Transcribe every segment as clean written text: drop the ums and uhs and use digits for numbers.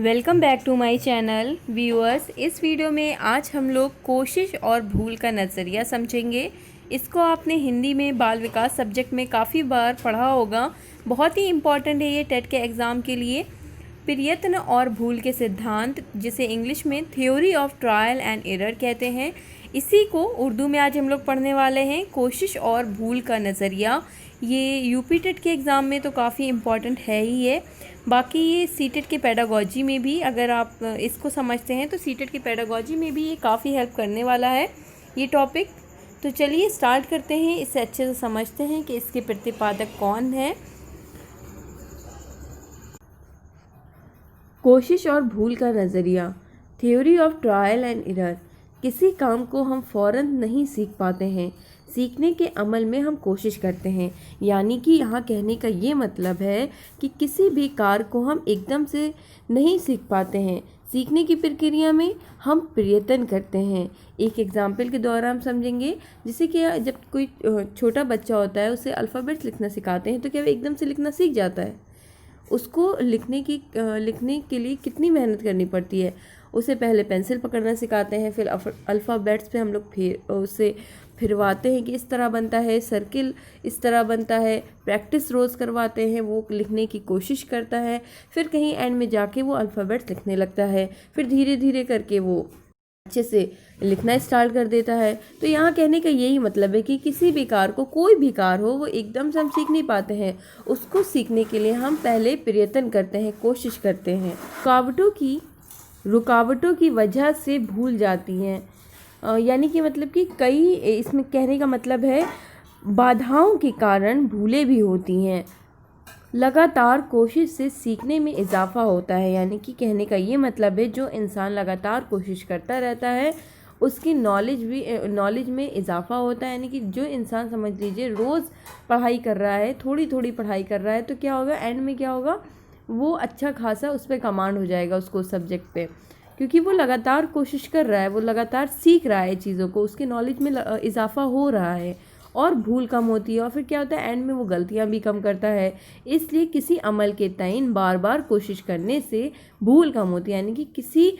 Welcome back to my channel viewers. इस video में आज हम लोग कोशिश और भूल का नज़रिया समझेंगे। इसको आपने हिंदी में बाल विकास सब्जेक्ट में काफ़ी बार पढ़ा होगा। बहुत ही इम्पॉर्टेंट है ये टेट के एग्ज़ाम के लिए। प्रयत्न और भूल के सिद्धांत, जिसे इंग्लिश में theory of trial and error कहते हैं, इसी को उर्दू में आज हम लोग पढ़ने वाले हैं। कोशिश और भूल का नज़रिया ये यूपी टेट के एग्ज़ाम में तो काफ़ी इम्पॉर्टेंट है ही है। बाकी ये सीटेट के पेडागोजी में भी, अगर आप इसको समझते हैं तो सीटेट के पेडागोजी में भी ये काफ़ी हेल्प करने वाला है ये टॉपिक। तो चलिए स्टार्ट करते हैं, इससे अच्छे से समझते हैं कि इसके प्रतिपादक कौन है। कोशिश और भूल का नज़रिया, theory of trial and error. किसी काम को हम फ़ौरन नहीं सीख पाते हैं, सीखने के अमल में हम कोशिश करते हैं। यानी कि यहाँ कहने का ये मतलब है कि किसी भी कार्य को हम एकदम से नहीं सीख पाते हैं, सीखने की प्रक्रिया में हम प्रयत्न करते हैं। एक एग्जाम्पल के द्वारा हम समझेंगे, जैसे कि जब कोई छोटा बच्चा होता है उसे अल्फ़ाबेट्स लिखना सिखाते हैं तो क्या वो एकदम से लिखना सीख जाता है? उसको लिखने के लिए कितनी मेहनत करनी पड़ती है। उसे पहले पेंसिल पकड़ना सिखाते हैं, फिर अल्फ़ाबेट्स पे हम लोग फिर उसे फिरवाते हैं कि इस तरह बनता है, सर्किल इस तरह बनता है। प्रैक्टिस रोज़ करवाते हैं, वो लिखने की कोशिश करता है, फिर कहीं एंड में जाके वो अल्फ़ाबेट्स लिखने लगता है। फिर धीरे धीरे करके वो अच्छे से लिखना स्टार्ट कर देता है। तो यहाँ कहने का यही मतलब है कि किसी भी कार्य को, कोई भी कार्य हो, वो एकदम से हम सीख नहीं पाते हैं। उसको सीखने के लिए हम पहले प्रयत्न करते हैं, कोशिश करते हैं। रुकावटों की वजह से भूल जाती हैं। यानी कि मतलब कि कई, इसमें कहने का मतलब है बाधाओं के कारण भूलें भी होती हैं। लगातार कोशिश से सीखने में इजाफा होता है। यानी कि कहने का ये मतलब है जो इंसान लगातार कोशिश करता रहता है उसकी नॉलेज में इजाफा होता है। यानी कि जो इंसान, समझ लीजिए, रोज़ पढ़ाई कर रहा है, थोड़ी थोड़ी पढ़ाई कर रहा है, तो क्या होगा, एंड में क्या होगा, वो अच्छा खासा उस पर कमांड हो जाएगा उसको सब्जेक्ट पे, क्योंकि वो लगातार कोशिश कर रहा है, वो लगातार सीख रहा है चीज़ों को, उसके नॉलेज में इजाफा हो रहा है और भूल कम होती है। और फिर क्या होता है, एंड में वो गलतियां भी कम करता है। इसलिए किसी अमल के तईन बार बार कोशिश करने से भूल कम होती है। यानी कि किसी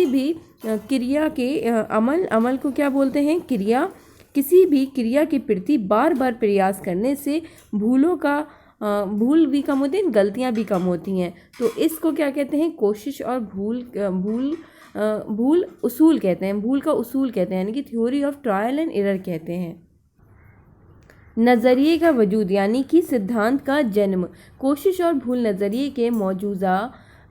भी क्रिया के अमल को क्या बोलते हैं, क्रिया। किसी भी क्रिया के प्रति बार बार प्रयास करने से भूल भी कम होती हैं, गलतियां भी कम होती हैं। तो इसको क्या कहते हैं, कोशिश और भूल उसूल कहते हैं, भूल का उसूल कहते हैं, यानी कि theory of trial and error कहते हैं। नज़रिए का वजूद, यानी कि सिद्धांत का जन्म। कोशिश और भूल नज़रिए के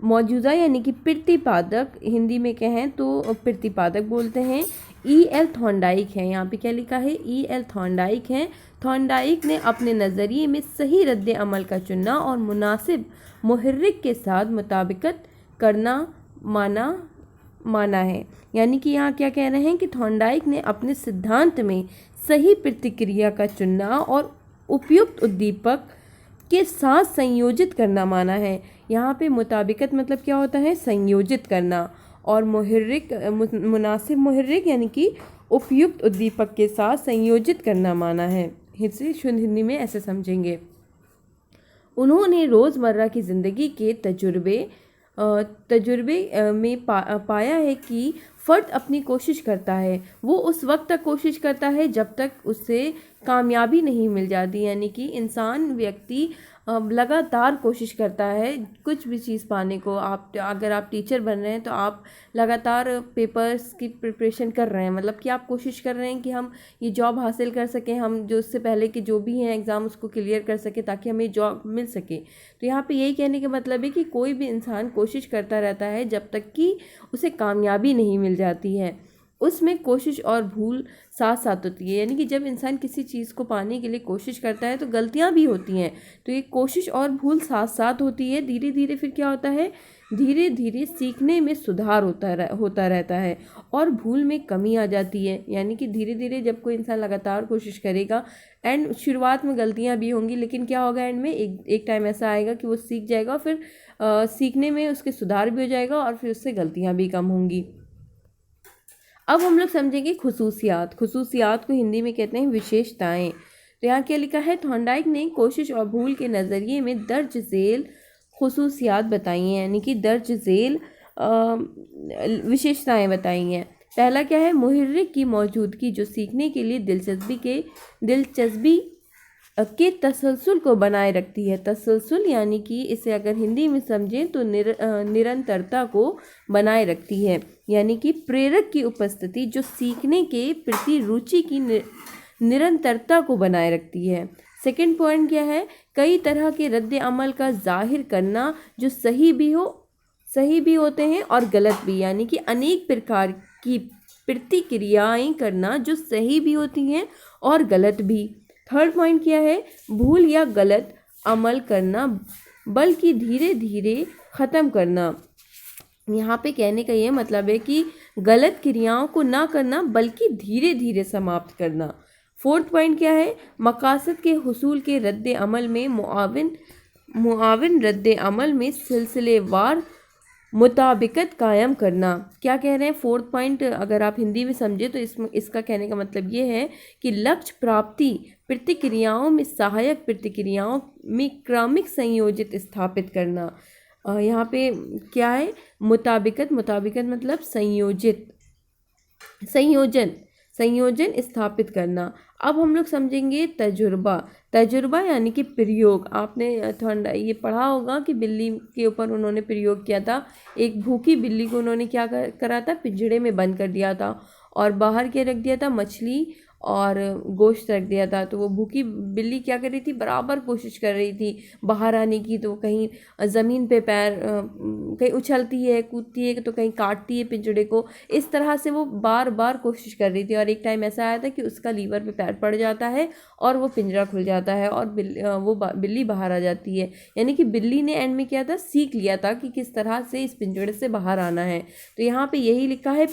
मौजूदा यानी कि प्रतिपादक, हिंदी में कहें तो प्रतिपादक बोलते हैं, E.L. थॉर्नडाइक है। यहाँ पे क्या लिखा है, E.L. थॉर्नडाइक है। थॉर्नडाइक ने अपने नज़रिए में सही रद्द अमल का चुनना और मुनासिब मुहर्रिक के साथ मुताबिकत करना माना है। यानी कि यहाँ क्या कह रहे हैं कि थॉर्नडाइक ने अपने सिद्धांत में सही प्रतिक्रिया का चुनना और उपयुक्त उद्दीपक के साथ संयोजित करना माना है। यहाँ पे मुताबिकत मतलब क्या होता है, संयोजित करना, और मुनासिब मुहर्रिक यानी कि उपयुक्त उद्दीपक के साथ संयोजित करना माना है। इसे शुद्ध हिंदी में ऐसे समझेंगे। उन्होंने रोज़मर्रा की ज़िंदगी के तजुर्बे में पाया है कि फ़र्द अपनी कोशिश करता है, वो उस वक्त तक कोशिश करता है जब तक उससे कामयाबी नहीं मिल जाती। यानी कि व्यक्ति लगातार कोशिश करता है कुछ भी चीज़ पाने को। अगर आप टीचर बन रहे हैं तो आप लगातार पेपर्स की प्रिपरेशन कर रहे हैं, मतलब कि आप कोशिश कर रहे हैं कि हम ये जॉब हासिल कर सकें, हम जो उससे पहले के जो भी हैं एग्ज़ाम उसको क्लियर कर सकें ताकि हमें जॉब मिल सके। तो यहाँ पे यही कहने का मतलब है कि कोई भी इंसान कोशिश करता रहता है जब तक कि उसे कामयाबी नहीं मिल जाती है। उसमें कोशिश और भूल साथ साथ होती है। यानी कि जब इंसान किसी चीज़ को पाने के लिए कोशिश करता है तो गलतियां भी होती हैं, तो ये कोशिश और भूल साथ साथ होती है। धीरे धीरे फिर क्या होता है, धीरे धीरे सीखने में सुधार होता रहता है और भूल में कमी आ जाती है। यानी कि धीरे धीरे जब कोई इंसान लगातार कोशिश करेगा, एंड शुरुआत में गलतियां भी होंगी, लेकिन क्या होगा, एंड में एक टाइम ऐसा आएगा कि वो सीख जाएगा, फिर सीखने में उसके सुधार भी हो जाएगा और फिर उससे गलतियाँ भी कम होंगी। अब हम लोग समझेंगे खुसूसियात को हिंदी में कहते हैं विशेषताएं। तो यहाँ क्या लिखा है, थॉर्नडाइक ने कोशिश और भूल के नज़रिए में दर्ज झेल खुसूसियात बताई हैं, यानी कि दर्ज झेल विशेषताएं बताई हैं। पहला क्या है, मुहर्रिक की मौजूदगी जो सीखने के लिए दिलचस्पी के तसलसल को बनाए रखती है। तसलसल यानी कि इसे अगर हिंदी में समझें तो निरंतरता को बनाए रखती है, यानी कि प्रेरक की उपस्थिति जो सीखने के प्रति रुचि की निरंतरता को बनाए रखती है। सेकंड पॉइंट क्या है, कई तरह के रद्द अमल का जाहिर करना जो सही भी होते हैं और गलत भी, यानी कि अनेक प्रकार की प्रतिक्रियाएं करना जो सही भी होती हैं और गलत भी। थर्ड पॉइंट क्या है, भूल या गलत अमल करना बल्कि धीरे धीरे ख़त्म करना। यहाँ पे कहने का ये मतलब है कि गलत क्रियाओं को ना करना बल्कि धीरे धीरे समाप्त करना। फोर्थ पॉइंट क्या है, मकासद के हुसूल के रद्द अमल में मुआविन रद्द अमल में सिलसिलेवार मुताबिकत कायम करना। क्या कह रहे हैं फोर्थ पॉइंट, अगर आप हिंदी में समझे तो इसका कहने का मतलब ये है कि लक्ष्य प्राप्ति प्रतिक्रियाओं में सहायक प्रतिक्रियाओं में क्रमिक संयोजित स्थापित करना। यहाँ पे क्या है, मुताबिकत मतलब संयोजन स्थापित करना। अब हम लोग समझेंगे तजुर्बा यानी कि प्रयोग। आपने थोड़ा ये पढ़ा होगा कि बिल्ली के ऊपर उन्होंने प्रयोग किया था। एक भूखी बिल्ली को उन्होंने क्या करा था, पिंजड़े में बंद कर दिया था और बाहर क्या रख दिया था, मछली और गोश्त रख दिया था। तो वो भूखी बिल्ली क्या कर रही थी, बराबर कोशिश कर रही थी बाहर आने की। तो कहीं ज़मीन पे पैर कहीं उछलती है, कूदती है, तो कहीं काटती है पिंजड़े को। इस तरह से वो बार बार कोशिश कर रही थी और एक टाइम ऐसा आया था कि उसका लीवर पे पैर पड़ जाता है और वो पिंजरा खुल जाता है और बिल्ली बाहर आ जाती है। यानी कि बिल्ली ने एंड में किया था, सीख लिया था कि किस तरह से इस पिंजड़े से बाहर आना है। तो यहाँ पे यही लिखा है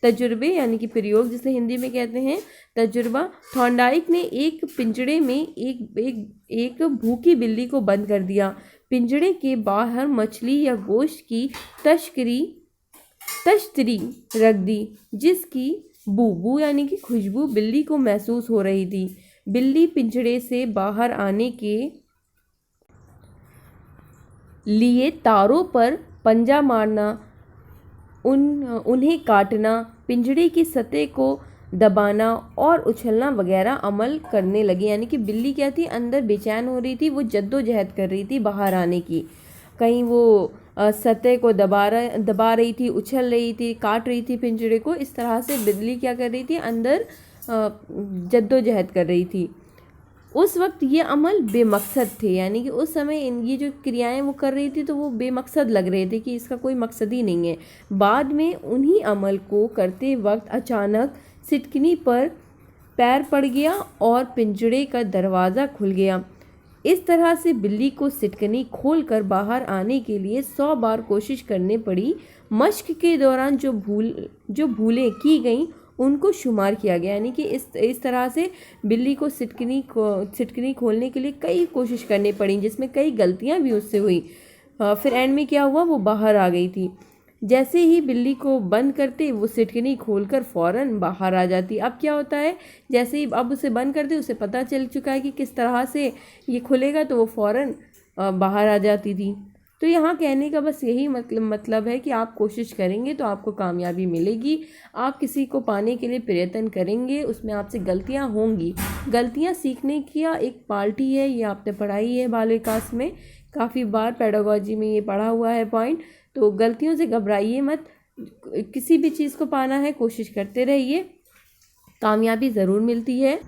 तजुर्बे यानी कि प्रयोग, जिसे हिंदी में कहते हैं तजुर्बा। थॉर्नडाइक ने एक पिंजड़े में एक भूखी बिल्ली को बंद कर दिया। पिंजड़े के बाहर मछली या गोश्त की तश्तरी रख दी, जिसकी बू यानी कि खुशबू बिल्ली को महसूस हो रही थी। बिल्ली पिंजड़े से बाहर आने के लिए तारों पर पंजा मारना, उन्हें काटना, पिंजड़े की सतह को दबाना और उछलना वगैरह अमल करने लगी। यानी कि बिल्ली क्या थी, अंदर बेचैन हो रही थी, वो जद्दोजहद कर रही थी बाहर आने की। कहीं वो सतह को दबा रही थी, उछल रही थी, काट रही थी पिंजड़े को। इस तरह से बिल्ली क्या कर रही थी, अंदर जद्दोजहद कर रही थी। उस वक्त ये अमल बेमकसद थे, यानी कि उस समय ये जो क्रियाएं वो कर रही थी तो वो बेमकसद लग रहे थे कि इसका कोई मकसद ही नहीं है। बाद में उन्हीं अमल को करते वक्त अचानक सिटकनी पर पैर पड़ गया और पिंजड़े का दरवाज़ा खुल गया। इस तरह से बिल्ली को सिटकनी खोलकर बाहर आने के लिए 100 बार कोशिश करनी पड़ी। मश्क के दौरान जो भूलें की गईं उनको शुमार किया गया। यानी कि इस तरह से बिल्ली को सिटकनी खोलने के लिए कई कोशिश करनी पड़ी, जिसमें कई गलतियां भी उससे हुई। फिर एंड में क्या हुआ, वो बाहर आ गई थी। जैसे ही बिल्ली को बंद करते वो सिटकनी खोलकर फ़ौरन बाहर आ जाती। अब क्या होता है, जैसे ही अब उसे बंद करते उसे पता चल चुका है कि किस तरह से ये खुलेगा, तो वो फ़ौरन बाहर आ जाती थी। तो यहाँ कहने का बस यही मतलब है कि आप कोशिश करेंगे तो आपको कामयाबी मिलेगी। आप किसी को पाने के लिए प्रयत्न करेंगे, उसमें आपसे गलतियाँ होंगी। गलतियाँ सीखने की एक पार्टी है, ये आपने पढ़ाई है बाल विकास में, काफ़ी बार पेडागोजी में ये पढ़ा हुआ है पॉइंट। तो गलतियों से घबराइए मत, किसी भी चीज़ को पाना है कोशिश करते रहिए, कामयाबी ज़रूर मिलती है।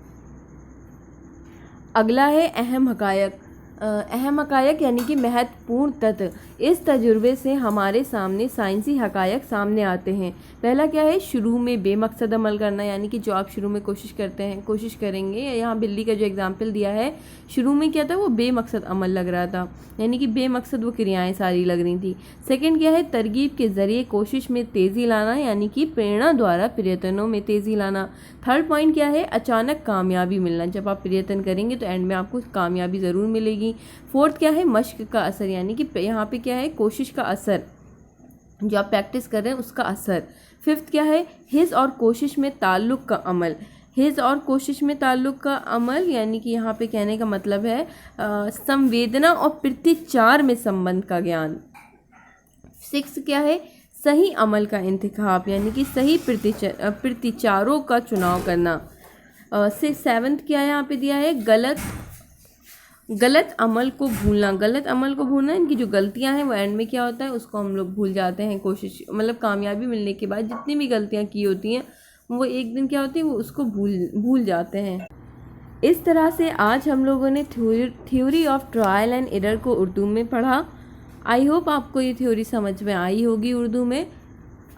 अगला है अहम हकायक। अहम हकायक यानी कि महत्वपूर्ण तथ्य। इस तजुर्बे से हमारे सामने साइंसी हकायक सामने आते हैं। पहला क्या है, शुरू में बेमकसद अमल करना, यानी कि जो आप शुरू में कोशिश करेंगे। यहाँ बिल्ली का जो एग्जाम्पल दिया है, शुरू में क्या था, वो बेमकसद अमल लग रहा था, यानी कि बेमकसद वो क्रियाएं सारी लग रही थी। सेकंड क्या है, तरगीब के ज़रिए कोशिश में तेज़ी लाना, यानी कि प्रेरणा द्वारा प्रयत्नों में तेज़ी लाना। थर्ड पॉइंट क्या है, अचानक कामयाबी मिलना। जब आप प्रयत्न करेंगे तो एंड में आपको कामयाबी ज़रूर मिलेगी। फोर्थ क्या है, मश्क का असर, यानी कि यहाँ पे क्या है, कोशिश का असर, जो आप प्रैक्टिस कर रहे हैं उसका असर। फिफ्थ क्या है, हिस्स और कोशिश में ताल्लुक़ का अमल, हिज और कोशिश में ताल्लुक़ का अमल, यानी कि यहाँ पे कहने का मतलब है संवेदना और प्रतिचार में संबंध का ज्ञान। 6 क्या है? सही अमल का इंतखाब, यानी कि सही प्रतिचारों का चुनाव करना। 7 क्या है यहाँ पे दिया है? गलत अमल को भूलना। गलत अमल को भूलना, इनकी जो गलतियां हैं वो एंड में क्या होता है, उसको हम लोग भूल जाते हैं। कोशिश मतलब कामयाबी मिलने के बाद जितनी भी गलतियां की होती हैं वो एक दिन क्या होती है, वो उसको भूल जाते हैं। इस तरह से आज हम लोगों ने theory of trial and error को उर्दू में पढ़ा। आई होप आपको ये थ्योरी समझ में आई होगी उर्दू में।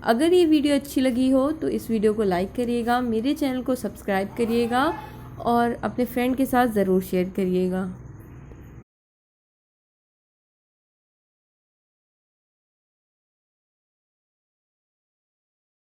अगर ये वीडियो अच्छी लगी हो तो इस वीडियो को लाइक करिएगा, मेरे चैनल को सब्सक्राइब करिएगा और अपने फ्रेंड के साथ ज़रूर शेयर करिएगा।